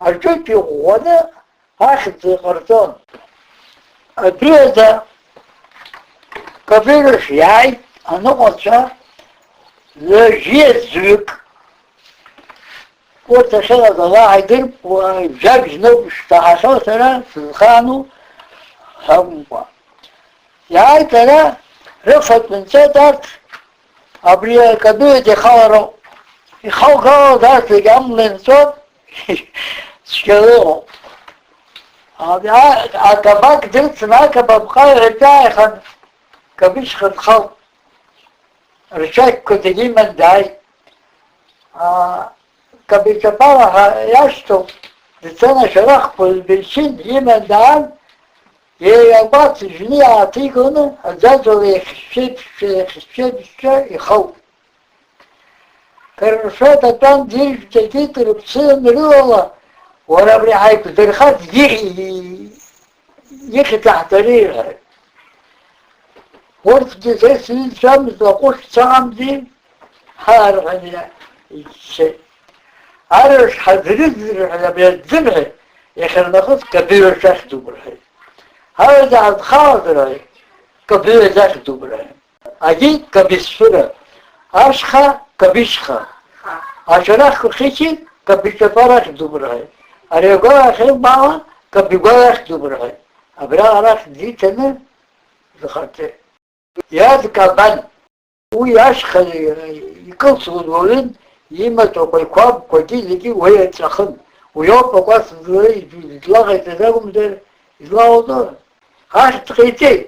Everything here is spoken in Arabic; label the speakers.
Speaker 1: أرجوك يغوانا هاخد قرطان أدوية كبير شيعي أنقصها لجيزك وتشغل الله يدرب وجاب جنوب اشتحشوا ترى في الخانو هم يعني ترى رفت من سيدات أبريا كبير يخارو يخاو دارت يجملن صوت شكلوه أكباك درت معك ببقى رجاي خد كبيش خد خو رجاك كتجي من داي كبيش بارها يشتو لسنة شرخ في البنشين يمن دان يبات جنيه عطيقونه أزازو يخشب يخو كرشات تان دير جديد ربصين ملولا ولا بري حيك درخات يخي تحت ريها ورف دي سنين شمس وقوش سام دي حارف عن الشيء عارش حذريز على بيتزمه يخل نخص كبير شاخدو برهي هذا عاد خاطر كبير شاخدو برهي أجي كبيسفرة أشخا كبيشخا أشراخ خيشي كبيشفارخ دوبرهي أريقوا أخير معها كبيقوا دوبرهي أبرا أراخ دي تنه ذخرته ياد كابان وياشخا يكلسوا الولين يمتوا بيقواب كوتي لكي وهي تخن ويوم بقاس ذوري يتلاغي تداغم دير يتلاغوا دور هاش تخيتي